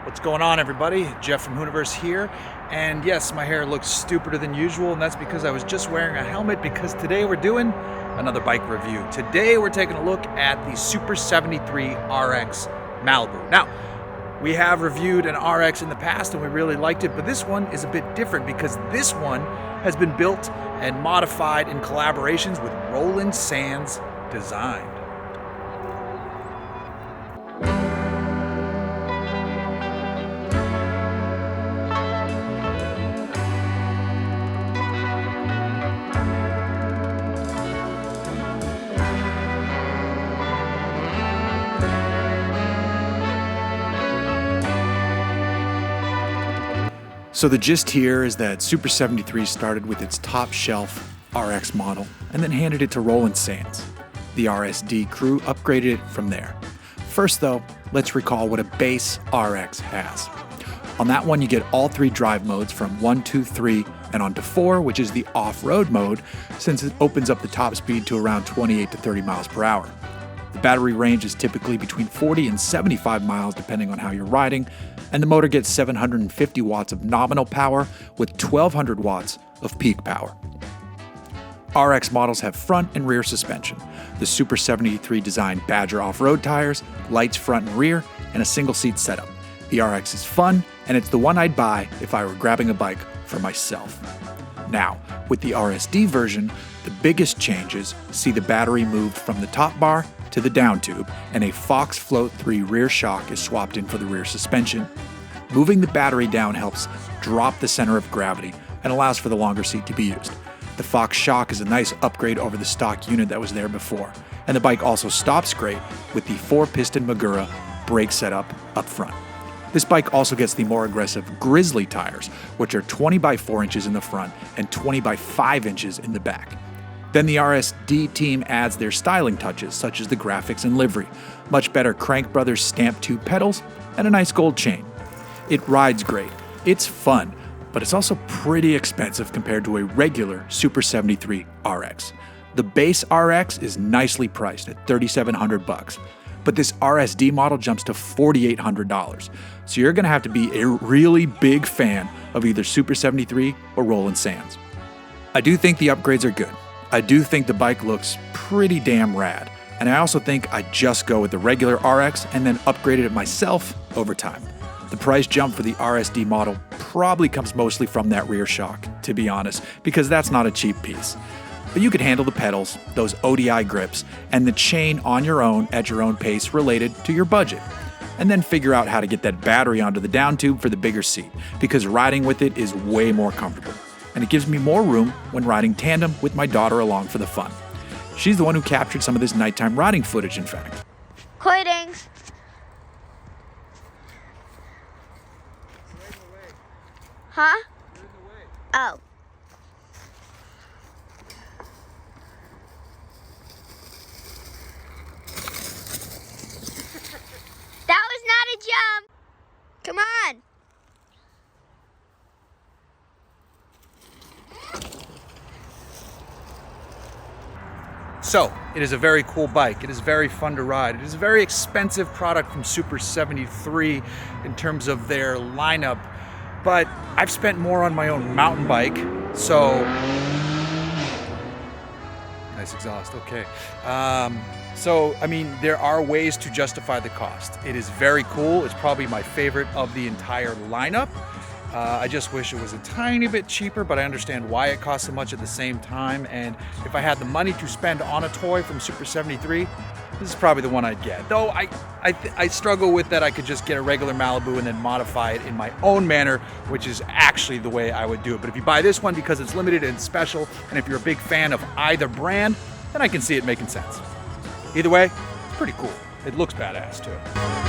What's going on, everybody? Jeff from Hooniverse here. And yes, my hair looks stupider than usual, and that's because I was just wearing a helmet, because today we're doing another bike review. Today we're taking a look at the Super73 RX-Malibu. Now, we have reviewed an RX in the past and we really liked it, but this one is a bit different because this one has been built and modified in collaborations with Roland Sands Design. So the gist here is that Super73 started with its top shelf RX model and then handed it to Roland Sands. The RSD crew upgraded it from there. First though, let's recall what a base RX has. On that one you get all three drive modes from 1, 2, 3 and on to 4, which is the off-road mode, since it opens up the top speed to around 28 to 30 miles per hour. The battery range is typically between 40 and 75 miles depending on how you're riding, and the motor gets 750 watts of nominal power with 1200 watts of peak power. RX models have front and rear suspension, the Super73 designed Badger off-road tires, lights front and rear, and a single seat setup. The RX is fun, and it's the one I'd buy if I were grabbing a bike for myself. Now, with the RSD version, the biggest changes see the battery moved from the top bar to the down tube, and a Fox Float 3 rear shock is swapped in for the rear suspension. Moving the battery down helps drop the center of gravity and allows for the longer seat to be used. The Fox shock is a nice upgrade over the stock unit that was there before, and the bike also stops great with the 4-piston Magura brake setup up front. This bike also gets the more aggressive Grizzly tires, which are 20 by 4 inches in the front and 20 by 5 inches in the back. Then the RSD team adds their styling touches, such as the graphics and livery, much better Crank Brothers stamped tube pedals, and a nice gold chain. It rides great, it's fun, but it's also pretty expensive compared to a regular Super73 RX. The base RX is nicely priced at $3,700, but this RSD model jumps to $4,800, so you're gonna have to be a really big fan of either Super73 or Roland Sands. I do think the upgrades are good. I do think the bike looks pretty damn rad, and I also think I'd just go with the regular RX and then upgrade it myself over time. The price jump for the RSD model probably comes mostly from that rear shock, to be honest, because that's not a cheap piece. But you could handle the pedals, those ODI grips, and the chain on your own at your own pace related to your budget. And then figure out how to get that battery onto the down tube for the bigger seat, because riding with it is way more comfortable. And it gives me more room when riding tandem with my daughter along for the fun. She's the one who captured some of this nighttime riding footage, in fact. Quitings. Huh? Oh. That was not a jump. Come on. So, it is a very cool bike. It is very fun to ride. It is a very expensive product from Super73 in terms of their lineup, but I've spent more on my own mountain bike, so... Nice exhaust, okay. I mean, there are ways to justify the cost. It is very cool. It's probably my favorite of the entire lineup. I just wish it was a tiny bit cheaper, but I understand why it costs so much at the same time. And if I had the money to spend on a toy from Super73, this is probably the one I'd get. Though I struggle with that I could just get a regular Malibu and then modify it in my own manner, which is actually the way I would do it. But if you buy this one because it's limited and special, and if you're a big fan of either brand, then I can see it making sense. Either way, it's pretty cool. It looks badass too.